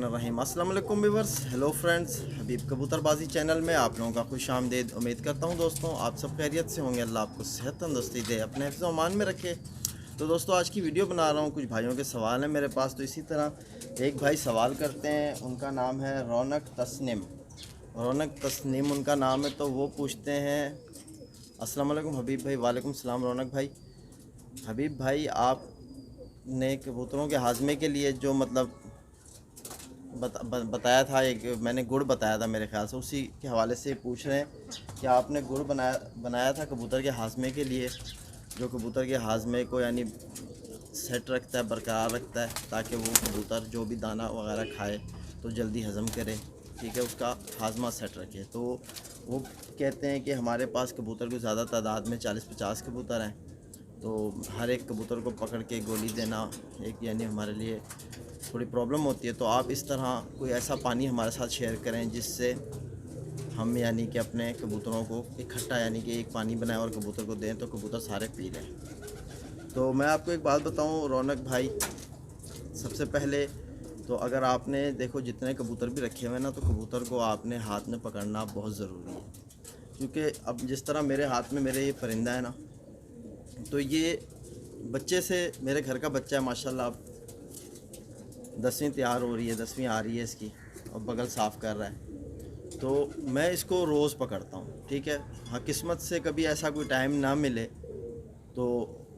बिस्मिल्लाहिर्रहमानिर्रहीम। अस्सलाम वालेकुम व्यूअर्स, हेलो फ्रेंड्स, हबीब कबूतरबाजी चैनल में आप लोगों का खुश आमदीद। उम्मीद करता हूँ दोस्तों आप सब खैरियत से होंगे। अल्लाह आपको सेहत तंदुरुस्ती दे, अपने हिफ्ज़ व अमान में रखे। तो दोस्तों आज की वीडियो बना रहा हूँ, कुछ भाइयों के सवाल हैं मेरे पास। तो इसी तरह एक भाई सवाल करते हैं, उनका नाम है रौनक तस्नीम। रौनक तस्नीम उनका नाम है। तो वो पूछते हैं, अस्सलाम वालेकुम हबीब भाई। वालेकुम सलाम रौनक भाई। हबीब भाई, आपने कबूतरों के हाजमे के लिए जो मतलब बताया था, एक मैंने गुड़ बताया था मेरे ख्याल से, उसी के हवाले से पूछ रहे हैं कि आपने गुड़ बनाया था कबूतर के हाजमे के लिए, जो कबूतर के हाजमे को यानी सेट रखता है, बरकरार रखता है, ताकि वो कबूतर जो भी दाना वगैरह खाए तो जल्दी हज़म करे, ठीक है, उसका हाजमा सेट रखे। तो वो कहते हैं कि हमारे पास कबूतर को ज़्यादा तादाद में 40-50 कबूतर हैं, तो हर एक कबूतर को पकड़ के गोली देना एक यानी हमारे लिए थोड़ी प्रॉब्लम होती है। तो आप इस तरह कोई ऐसा पानी हमारे साथ शेयर करें जिससे हम यानी कि अपने कबूतरों को इकट्ठा यानी कि एक पानी बनाएं और कबूतर को दें तो कबूतर सारे पी लें। तो मैं आपको एक बात बताऊं रौनक भाई, सबसे पहले तो अगर आपने देखो जितने कबूतर भी रखे हुए हैं ना, तो कबूतर को आपने हाथ में पकड़ना बहुत ज़रूरी है। क्योंकि अब जिस तरह मेरे हाथ में मेरे ये परिंदा है ना, तो ये बच्चे से, मेरे घर का बच्चा है माशाल्लाह, 10वीं तैयार हो रही है, 10वीं आ रही है इसकी, और बगल साफ़ कर रहा है। तो मैं इसको रोज़ पकड़ता हूँ, ठीक है। हाँ, किस्मत से कभी ऐसा कोई टाइम ना मिले तो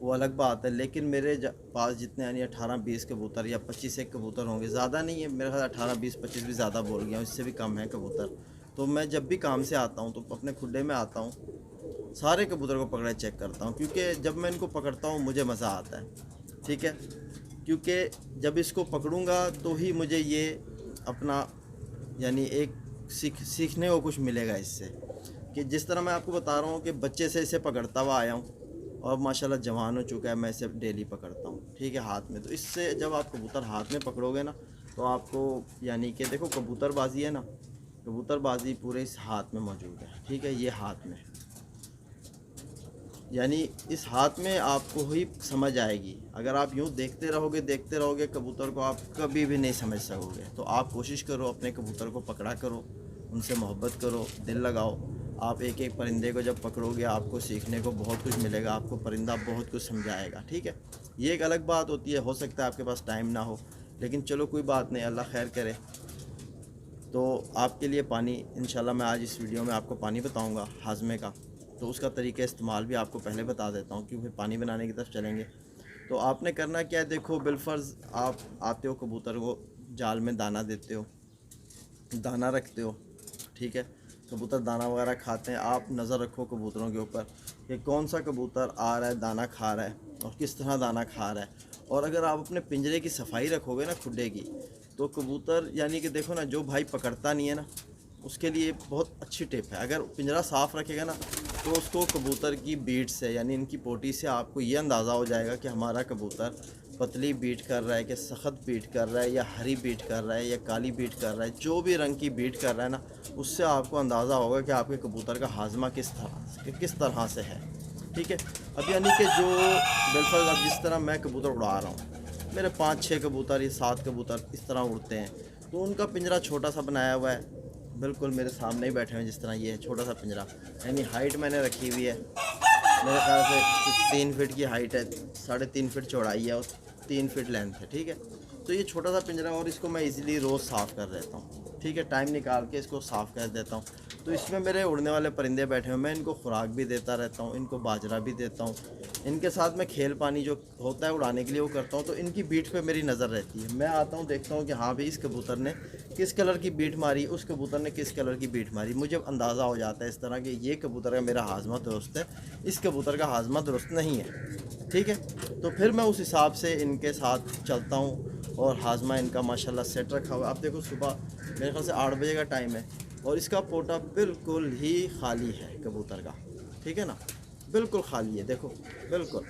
वो अलग बात है, लेकिन मेरे पास जितने यानी 18-20 कबूतर या 25 एक कबूतर होंगे, ज़्यादा नहीं है मेरे ख्याल, 18-20-25 भी ज़्यादा बोल गया हूँ, इससे भी कम है कबूतर। तो मैं जब भी काम से आता हूँ तो अपने खुड्डे में आता हूँ, सारे कबूतर को पकड़े चेक करता हूँ, क्योंकि जब मैं इनको पकड़ता हूँ मुझे मज़ा आता है, ठीक है। क्योंकि जब इसको पकड़ूंगा तो ही मुझे ये अपना यानी एक सीखने को कुछ मिलेगा इससे, कि जिस तरह मैं आपको बता रहा हूँ कि बच्चे से इसे पकड़ता हुआ आया हूँ और माशाल्लाह जवान हो चुका है, मैं इसे डेली पकड़ता हूँ, ठीक है, हाथ में। तो इससे जब आप कबूतर हाथ में पकड़ोगे ना, तो आपको यानी कि देखो कबूतरबाजी है ना, कबूतरबाजी पूरे इस हाथ में मौजूद है, ठीक है। ये हाथ में यानी इस हाथ में आपको ही समझ आएगी। अगर आप यूँ देखते रहोगे कबूतर को, आप कभी भी नहीं समझ सकोगे। तो आप कोशिश करो, अपने कबूतर को पकड़ा करो, उनसे मोहब्बत करो, दिल लगाओ। आप एक एक परिंदे को जब पकड़ोगे आपको सीखने को बहुत कुछ मिलेगा, आपको परिंदा बहुत कुछ समझाएगा, ठीक है। ये एक अलग बात होती है, हो सकता है आपके पास टाइम ना हो, लेकिन चलो कोई बात नहीं, अल्लाह खैर करे। तो आपके लिए पानी इंशाल्लाह मैं आज इस वीडियो में आपको पानी बताऊँगा हाजमे का, तो उसका तरीका इस्तेमाल भी आपको पहले बता देता हूँ, क्योंकि पानी बनाने की तरफ चलेंगे। तो आपने करना क्या है, देखो बिलफर्ज आप आते हो, कबूतर को जाल में दाना देते हो, दाना रखते हो, ठीक है। कबूतर दाना वगैरह खाते हैं, आप नज़र रखो कबूतरों के ऊपर कि कौन सा कबूतर आ रहा है, दाना खा रहा है और किस तरह दाना खा रहा है। और अगर आप अपने पिंजरे की सफाई रखोगे ना, खुड्डे की, तो कबूतर यानी कि देखो ना, जो भाई पकड़ता नहीं है ना, उसके लिए बहुत अच्छी टिप है। अगर पिंजरा साफ़ रखेगा ना, तो उसको कबूतर की बीट से यानी इनकी पोटी से आपको ये अंदाज़ा हो जाएगा कि हमारा कबूतर पतली बीट कर रहा है कि सख्त बीट कर रहा है, या हरी बीट कर रहा है, या काली बीट कर रहा है। जो भी रंग की बीट कर रहा है ना, उससे आपको अंदाज़ा होगा कि आपके कबूतर का हाजमा किस तरह से है, ठीक है। अब यानी कि जो बिलफर्ज अब जिस तरह मैं कबूतर उड़ा रहा हूँ, मेरे 5-6 कबूतर या 7 कबूतर इस तरह उड़ते हैं, तो उनका पिंजरा छोटा सा बनाया हुआ है, बिल्कुल मेरे सामने ही बैठे हुए हैं, जिस तरह ये है छोटा सा पिंजरा, यानी हाइट मैंने रखी हुई है, मेरे ख्याल से 3 फीट की हाइट है, 3.5 फीट चौड़ाई है और 3 फीट लेंथ है, ठीक है। तो ये छोटा सा पिंजरा, और इसको मैं इजीली रोज़ साफ़ कर देता हूँ, ठीक है, टाइम निकाल के इसको साफ़ कर देता हूँ। तो इसमें मेरे उड़ने वाले परिंदे बैठे हुए, मैं इनको खुराक भी देता रहता हूँ, इनको बाजरा भी देता हूँ, इनके साथ मैं खेल पानी जो होता है उड़ाने के लिए वो करता हूँ। तो इनकी बीट पे मेरी नज़र रहती है, मैं आता हूँ, देखता हूँ कि हाँ भाई इस कबूतर ने किस कलर की बीट मारी, उस कबूतर ने किस कलर की बीट मारी, मुझे अंदाज़ा हो जाता है इस तरह कि ये कबूतर का मेरा हाजमा दुरुस्त है, इस कबूतर का हाजमा दुरुस्त नहीं है, ठीक है। तो फिर मैं उस हिसाब से इनके साथ चलता हूँ, और हाजमा इनका माशाल्लाह सेट रखा हुआ है। आप देखो सुबह मेरे ख्याल से 8 बजे का टाइम है, और इसका पोटा बिल्कुल ही खाली है कबूतर का, ठीक है ना, बिल्कुल खाली है, देखो बिल्कुल।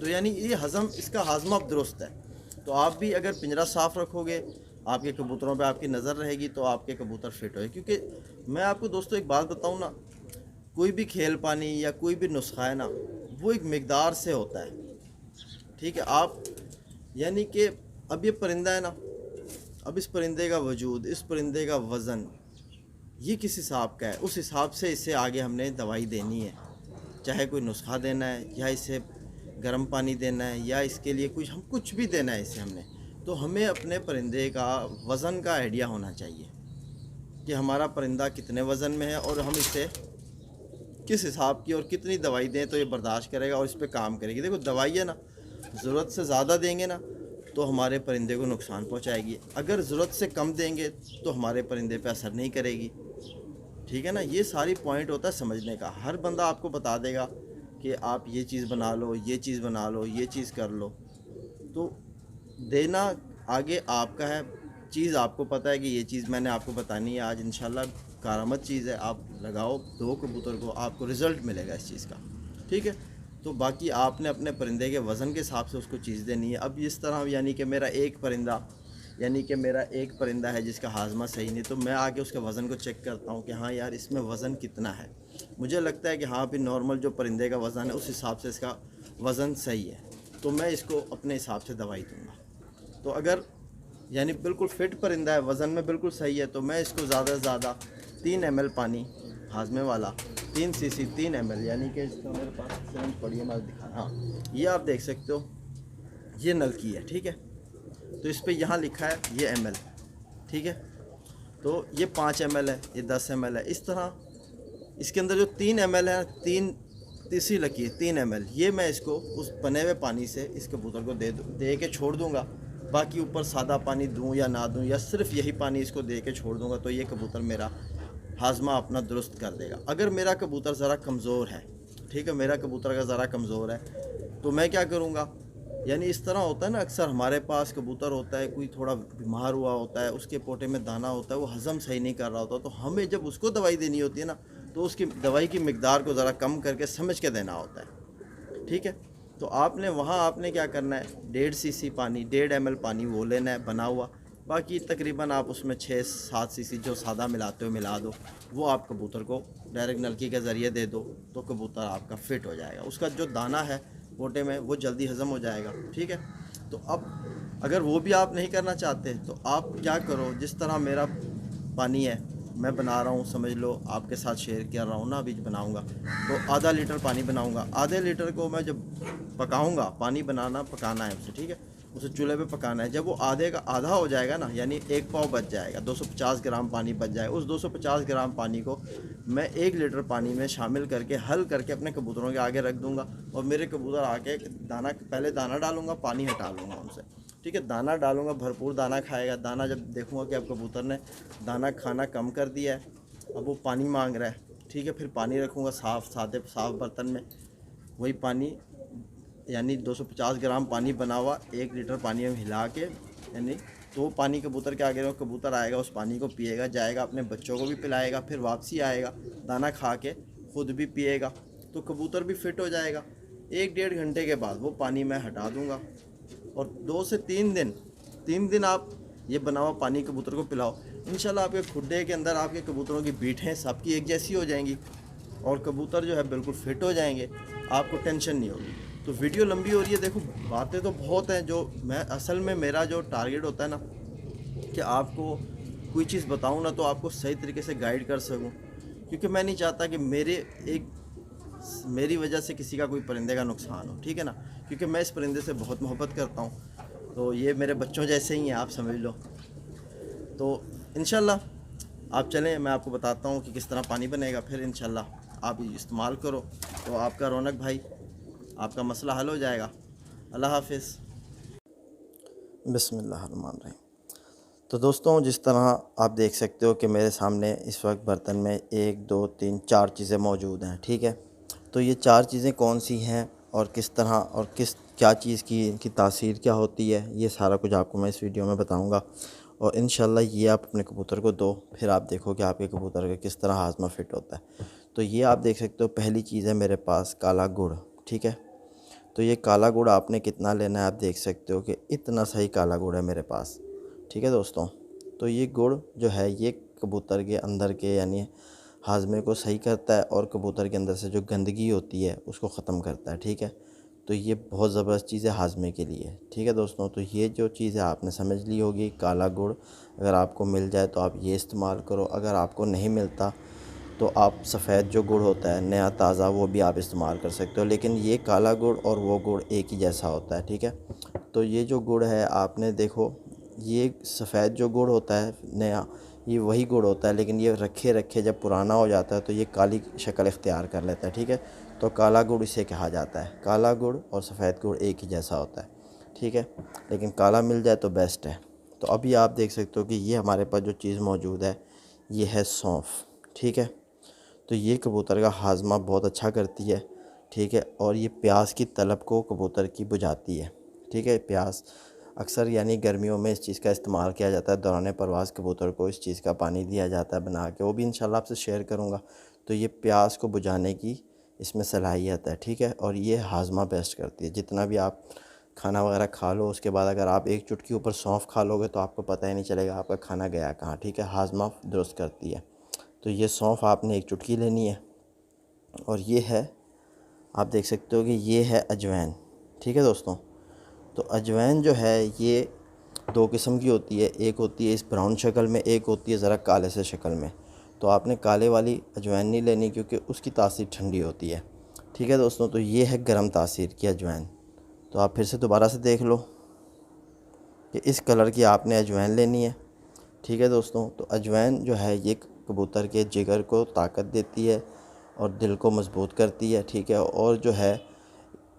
तो यानी ये हज़म, इसका हाजमा अब दुरुस्त है। तो आप भी अगर पिंजरा साफ़ रखोगे, आपके कबूतरों पे आपकी नज़र रहेगी, तो आपके कबूतर फिट होए। क्योंकि मैं आपको दोस्तों एक बात बताऊं ना, कोई भी खेल पानी या कोई भी नुस्खा है ना, वो एक मिकदार से होता है, ठीक है। आप यानी कि अब ये परिंदा है ना, अब इस परिंदे का वजूद, इस परिंदे का वज़न ये किस हिसाब का है, उस हिसाब से इसे आगे हमने दवाई देनी है। चाहे कोई नुस्खा देना है या इसे गर्म पानी देना है या इसके लिए कुछ भी देना है इसे हमने, तो हमें अपने परिंदे का वज़न का आइडिया होना चाहिए कि हमारा परिंदा कितने वज़न में है और हम इसे किस हिसाब की और कितनी दवाई दें तो ये बर्दाश्त करेगा और इस पर काम करेगी। देखो दवाई है ना, ज़रूरत से ज़्यादा देंगे ना तो हमारे परिंदे को नुकसान पहुंचाएगी, अगर ज़रूरत से कम देंगे तो हमारे परिंदे पे असर नहीं करेगी। ठीक है ना, ये सारी पॉइंट होता है समझने का। हर बंदा आपको बता देगा कि आप ये चीज़ बना लो, ये चीज़ बना लो, ये चीज़ कर लो, तो देना आगे आपका है। चीज़ आपको पता है कि ये चीज़ मैंने आपको बतानी है आज, इंशाल्लाह कारामद चीज़ है, आप लगाओ 2 कबूतर को, आपको रिज़ल्ट मिलेगा इस चीज़ का। ठीक है, तो बाकी आपने अपने परिंदे के वज़न के हिसाब से उसको चीज़ देनी है। अब इस तरह यानी कि मेरा एक परिंदा है जिसका हाजमा सही नहीं, तो मैं आके उसके वज़न को चेक करता हूँ कि हाँ यार इसमें वज़न कितना है। मुझे लगता है कि हाँ भी नॉर्मल जो परिंदे का वज़न है उस हिसाब से इसका वज़न सही है, तो मैं इसको अपने हिसाब से दवाई दूँगा। तो अगर यानी बिल्कुल फिट परिंदा है, वज़न में बिल्कुल सही है, तो मैं इसको ज़्यादा से ज़्यादा 3 ml पानी हाजमे वाला 3 cc 3 ml, यानी कि इसका मेरे पास सिरंज पड़ी है, मैं दिखा, हाँ ये आप देख सकते हो, ये नल की है। ठीक है, तो इस पे यहाँ लिखा है ये ml। ठीक है, तो ये 5 ml है, ये 10 ml है, इस तरह इसके अंदर जो 3 ml है, तीसरी लकीर 3 ml, ये मैं इसको उस बने हुए पानी से इस कबूतर को दे के छोड़ दूँगा। बाकी ऊपर सादा पानी दूं या ना दूं या सिर्फ यही पानी इसको दे के छोड़ दूंगा, तो ये कबूतर मेरा हाजमा अपना दुरुस्त कर देगा। अगर मेरा कबूतर ज़रा कमज़ोर है, ठीक है, मेरा कबूतर अगर ज़रा कमज़ोर है तो मैं क्या करूँगा, यानी इस तरह होता है ना, अक्सर हमारे पास कबूतर होता है, कोई थोड़ा बीमार हुआ होता है, उसके पोटे में दाना होता है, वो हज़म सही नहीं कर रहा होता, तो हमें जब उसको दवाई देनी होती है ना, तो उसकी दवाई की मिकदार को ज़रा कम करके समझ के देना होता है। ठीक है, तो आपने क्या करना है, 1.5 cc पानी, 1.5 ml पानी वो लेना है बना हुआ, बाकी तकरीबन आप उसमें 6-7 cc जो सादा मिलाते हो मिला दो, वो आप कबूतर को डायरेक्ट नलकी के ज़रिए दे दो, तो कबूतर आपका फिट हो जाएगा। उसका जो दाना है पोटे में वो जल्दी हज़म हो जाएगा। ठीक है, तो अब अगर वो भी आप नहीं करना चाहते तो आप क्या करो, जिस तरह मेरा पानी है मैं बना रहा हूँ, समझ लो आपके साथ शेयर कर रहा हूँ ना, अभी बनाऊँगा तो आधा लीटर पानी बनाऊँगा। आधे लीटर को मैं जब पकाऊँगा, पानी पकाना है उसे, ठीक है, उसे चूल्हे पे पकाना है। जब वो आधे का आधा हो जाएगा ना, यानी 1 पाव बच जाएगा, 250 ग्राम पानी बच जाएगा। उस 250 ग्राम पानी को मैं 1 लीटर पानी में शामिल करके हल करके अपने कबूतरों के आगे रख दूँगा, और मेरे कबूतर आके पहले दाना डालूँगा, पानी हटा लूँगा उनसे। ठीक है, दाना डालूँगा, भरपूर दाना खाएगा। दाना जब देखूँगा कि अब कबूतर ने दाना खाना कम कर दिया है, अब वो पानी मांग रहा है, ठीक है, फिर पानी रखूँगा साफ़ बर्तन में, वही पानी यानी 250 ग्राम पानी बना हुआ 1 लीटर पानी में हिला के, यानी तो पानी कबूतर के आगे कबूतर आएगा, उस पानी को पिएगा, जाएगा अपने बच्चों को भी पिलाएगा, फिर वापसी आएगा, दाना खा के खुद भी पिएगा, तो कबूतर भी फिट हो जाएगा। 1-1.5 घंटे के बाद वो पानी मैं हटा दूँगा, और 2 से 3 दिन आप ये बना हुआ पानी कबूतर को पिलाओ। इंशाल्लाह आपके खुड्डे के अंदर आपके कबूतरों की बीटें सबकी एक जैसी हो जाएंगी, और कबूतर जो है बिल्कुल फिट हो जाएंगे, आपको टेंशन नहीं होगी। तो वीडियो लंबी हो रही है, देखो बातें तो बहुत हैं, जो मैं असल में मेरा जो टारगेट होता है ना, कि आपको कोई चीज़ बताऊँ ना तो आपको सही तरीके से गाइड कर सकूँ, क्योंकि मैं नहीं चाहता कि मेरी वजह से किसी का कोई परिंदे का नुकसान हो। ठीक है ना, क्योंकि मैं इस परिंदे से बहुत मोहब्बत करता हूँ, तो ये मेरे बच्चों जैसे ही हैं, आप समझ लो। तो इंशाल्लाह आप चलें, मैं आपको बताता हूँ कि किस तरह पानी बनेगा, फिर इंशाल्लाह आप इस्तेमाल करो, तो आपका रौनक भाई, आपका मसला हल हो जाएगा। अल्लाह हाफिज़। बिस्मिल्लाहिर्रहमानिर्रहीम। तो दोस्तों, जिस तरह आप देख सकते हो कि मेरे सामने इस वक्त बर्तन में 1 2 3 4 चीज़ें मौजूद हैं। ठीक है, तो ये 4 चीज़ें कौन सी हैं और किस तरह और क्या चीज़ की इनकी तासीर क्या होती है, ये सारा कुछ आपको मैं इस वीडियो में बताऊंगा, और इंशाल्लाह ये आप अपने कबूतर को दो, फिर आप देखो कि आपके कबूतर का किस तरह हाजमा फिट होता है। तो ये आप देख सकते हो, पहली चीज़ है मेरे पास काला गुड़। ठीक है, तो ये काला गुड़ आपने कितना लेना है, आप देख सकते हो कि इतना सही काला गुड़ है मेरे पास। ठीक है दोस्तों, तो ये गुड़ जो है ये कबूतर के अंदर के यानी हाजमे को सही करता है, और कबूतर के अंदर से जो गंदगी होती है उसको ख़त्म करता है। ठीक है, तो ये बहुत ज़बरदस्त चीज़ है हाजमे के लिए। ठीक है दोस्तों, तो ये जो चीज़ है आपने समझ ली होगी। काला गुड़ अगर आपको मिल जाए तो आप ये इस्तेमाल करो, अगर आपको नहीं मिलता तो आप सफ़ेद जो गुड़ होता है नया ताज़ा वो भी आप इस्तेमाल कर सकते हो, लेकिन ये काला गुड़ और वो गुड़ एक ही जैसा होता है। ठीक है, तो ये जो गुड़ है आपने देखो, ये सफ़ेद जो गुड़ होता है नया, ये वही गुड़ होता है, लेकिन ये रखे रखे जब पुराना हो जाता है तो ये काली शक्ल इख्तियार कर लेता है। ठीक है, तो काला गुड़ इसे कहा जाता है। काला गुड़ और सफ़ेद गुड़ एक ही जैसा होता है। ठीक है, लेकिन काला मिल जाए तो बेस्ट है। तो अभी आप देख सकते हो कि ये हमारे पास जो चीज़ मौजूद है ये है सौंफ। ठीक है, तो ये कबूतर का हाजमा बहुत अच्छा करती है। ठीक है, और ये प्यास की तलब को कबूतर की बुझाती है। ठीक है, प्यास अक्सर यानी गर्मियों में इस चीज़ का इस्तेमाल किया जाता है। दौरान परवाज़ कबूतर को इस चीज़ का पानी दिया जाता है बना के, वो भी इंशाल्लाह आपसे शेयर करूँगा। तो ये प्यास को बुझाने की इसमें सलाहियत है। ठीक है, और ये हाजमा बेस्ट करती है। जितना भी आप खाना वगैरह खा लो, उसके बाद अगर आप एक चुटकी ऊपर सौंफ खा लोगे तो आपको पता ही नहीं चलेगा आपका खाना गया कहाँ। ठीक है, हाजमा दुरुस्त करती है। तो ये सौंफ आपने एक चुटकी लेनी है, और ये है आप देख सकते हो कि ये है अजवाइन। ठीक है दोस्तों, तो अजवाइन जो है ये दो किस्म की होती है, एक होती है इस ब्राउन शक्ल में, एक होती है ज़रा काले से शक्ल में। तो आपने काले वाली अजवाइन नहीं लेनी क्योंकि उसकी तासीर ठंडी होती है। ठीक है दोस्तों, तो ये है गर्म तासीर की अजवाइन। तो आप फिर से दोबारा से देख लो कि इस कलर की आपने अजवाइन लेनी है। ठीक है दोस्तों, तो अजवाइन जो है ये कबूतर के जिगर को ताकत देती है और दिल को मज़बूत करती है। ठीक है, और जो है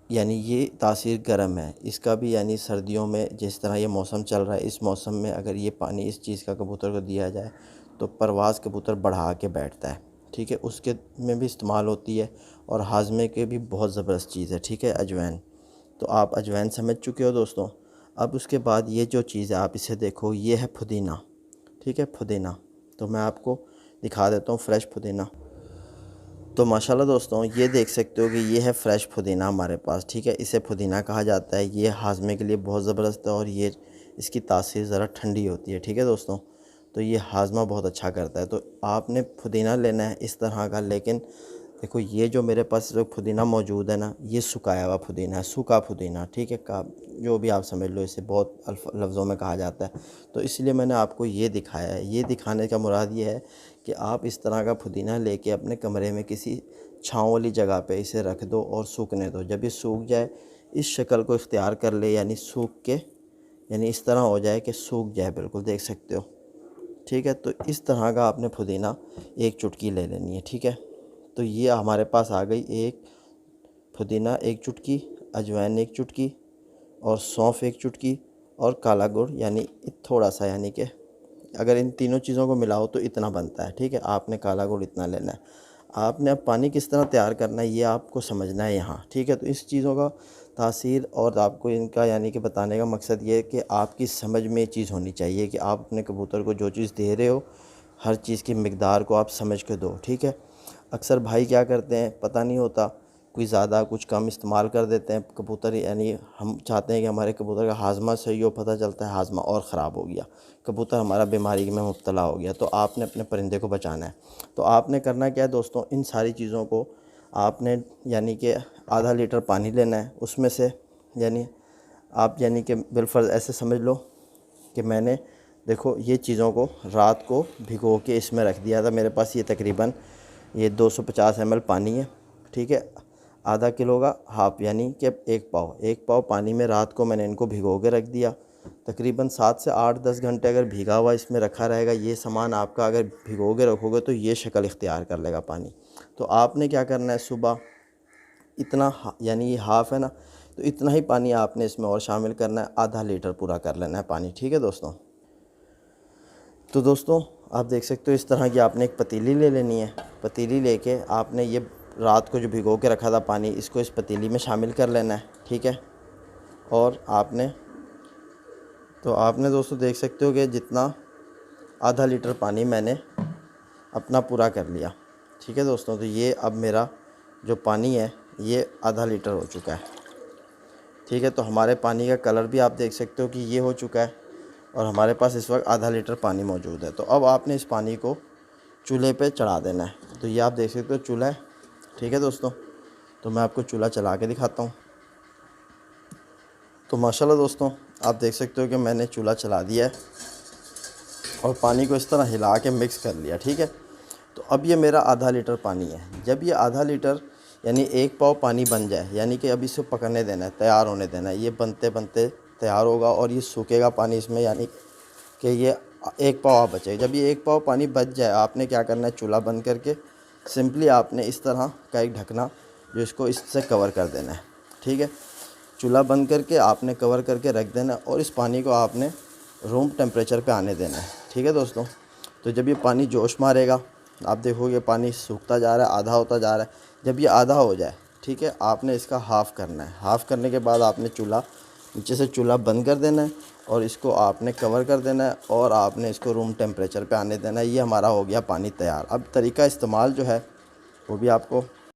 यानी ये तासीर गर्म है इसका भी, यानी सर्दियों में जिस तरह ये मौसम चल रहा है, इस मौसम में अगर ये पानी इस चीज़ का कबूतर को दिया जाए तो परवाज़ कबूतर बढ़ा के बैठता है। ठीक है, उसके में भी इस्तेमाल होती है, और हाजमे के भी बहुत ज़बरदस्त चीज़ है। ठीक है, अजवाइन। तो आप अजवाइन समझ चुके हो दोस्तों। अब उसके बाद ये जो चीज़ है आप इसे देखो, ये है पुदीना। ठीक है, पुदीना। तो मैं आपको दिखा देता हूँ फ्रेश पुदीना। तो माशाल्लाह दोस्तों, ये देख सकते हो कि ये है फ्रेश पुदीना हमारे पास। ठीक है, इसे पुदीना कहा जाता है। ये हाजमे के लिए बहुत ज़बरदस्त है, और ये इसकी तासीर ज़रा ठंडी होती है। ठीक है दोस्तों, तो ये हाजमा बहुत अच्छा करता है। तो आपने पुदीना लेना है इस तरह का, लेकिन देखो ये जो मेरे पास जो पुदीना मौजूद है ना, ये सुखाया हुआ पुदीना है, सूखा पुदीना। ठीक है, का जो भी आप समझ लो, इसे बहुत लफ्ज़ों में कहा जाता है। तो इसलिए मैंने आपको ये दिखाया है। ये दिखाने का मुराद ये है कि आप इस तरह का पुदीना लेके अपने कमरे में किसी छाँव वाली जगह पे इसे रख दो और सूखने दो। जब ये सूख जाए, इस शक्ल को इख्तियार कर ले, यानी सूख के, यानी इस तरह हो जाए कि सूख जाए बिल्कुल, देख सकते हो। ठीक है, तो इस तरह का आपने पुदीना एक चुटकी ले लेनी है। ठीक है, तो ये हमारे पास आ गई एक पुदीना एक चुटकी, अजवाइन एक चुटकी, और सौंफ एक चुटकी, और काला गुड़ यानी थोड़ा सा, यानी कि अगर इन तीनों चीज़ों को मिलाओ तो इतना बनता है। ठीक है, आपने काला गुड़ इतना लेना है। आपने अब पानी किस तरह तैयार करना है ये आपको समझना है यहाँ। ठीक है, तो इस चीज़ों का तासीर और आपको इनका यानी कि बताने का मकसद ये है कि आपकी समझ में ये चीज़ होनी चाहिए कि आप अपने कबूतर को जो चीज़ दे रहे हो, हर चीज़ की मिकदार को आप समझ के दो। ठीक है, अक्सर भाई क्या करते हैं पता नहीं होता, कोई ज़्यादा कुछ कम इस्तेमाल कर देते हैं कबूतर। यानी हम चाहते हैं कि हमारे कबूतर का हाजमा सही हो, पता चलता है हाजमा और ख़राब हो गया, कबूतर हमारा बीमारी में मुब्तला हो गया। तो आपने अपने परिंदे को बचाना है। तो आपने करना क्या है दोस्तों, इन सारी चीज़ों को आपने यानी कि आधा लीटर पानी लेना है, उसमें से यानी आप यानी कि बिलफर्ज ऐसे समझ लो कि मैंने देखो ये चीज़ों को रात को भिगो के इसमें रख दिया था। मेरे पास ये तकरीबन ये 250 ml पानी है। ठीक है, आधा किलो का हाफ यानी कि एक पाव पानी में रात को मैंने इनको भिगो के रख दिया। तकरीबन 7 से 8-10 घंटे अगर भीगा हुआ इसमें रखा रहेगा ये सामान आपका, अगर भिगो के रखोगे तो ये शक्ल इख्तियार कर लेगा पानी। तो आपने क्या करना है, सुबह इतना यानी ये हाफ़ है ना, तो इतना ही पानी आपने इसमें और शामिल करना है, आधा लीटर पूरा कर लेना है पानी। ठीक है दोस्तों, तो दोस्तों आप देख सकते हो इस तरह की आपने एक पतीली ले लेनी है। पतीली लेके आपने ये रात को जो भिगो के रखा था पानी, इसको इस पतीली में शामिल कर लेना है। ठीक है, और आपने दोस्तों देख सकते हो कि जितना आधा लीटर पानी मैंने अपना पूरा कर लिया। ठीक है दोस्तों, तो ये अब मेरा जो पानी है ये आधा लीटर हो चुका है। ठीक है, तो हमारे पानी का कलर भी आप देख सकते हो कि ये हो चुका है, और हमारे पास इस वक्त आधा लीटर पानी मौजूद है। तो अब आपने इस पानी को चूल्हे पे चढ़ा देना है। तो ये आप देख सकते हो चूल्हा है। ठीक है दोस्तों, तो मैं आपको चूल्हा चला के दिखाता हूँ। तो माशाल्लाह दोस्तों, आप देख सकते हो कि मैंने चूल्हा चला दिया है और पानी को इस तरह हिला के मिक्स कर लिया। ठीक है, तो अब ये मेरा आधा लीटर पानी है। जब ये आधा लीटर यानी 1 पाव पानी बन जाए, यानी कि अब इसे पकने देना है, तैयार होने देना है। ये बनते बनते तैयार होगा और ये सूखेगा पानी इसमें, यानी कि ये 1 पाव बचेगा। जब ये 1 पाव पानी बच जाए, आपने क्या करना है, चूल्हा बंद करके सिंपली आपने इस तरह का एक ढकना जो इसको इससे कवर कर देना है। ठीक है, चूल्हा बंद करके आपने कवर करके रख देना है और इस पानी को आपने रूम टेम्परेचर पे आने देना है। ठीक है दोस्तों, तो जब ये पानी जोश मारेगा, आप देखोगे पानी सूखता जा रहा है, आधा होता जा रहा है। जब ये आधा हो जाए, ठीक है, आपने इसका हाफ़ करना है। हाफ़ करने के बाद आपने नीचे से चूल्हा बंद कर देना है और इसको आपने कवर कर देना है और आपने इसको रूम टेम्परेचर पे आने देना है। ये हमारा हो गया पानी तैयार। अब तरीका इस्तेमाल जो है वो भी आपको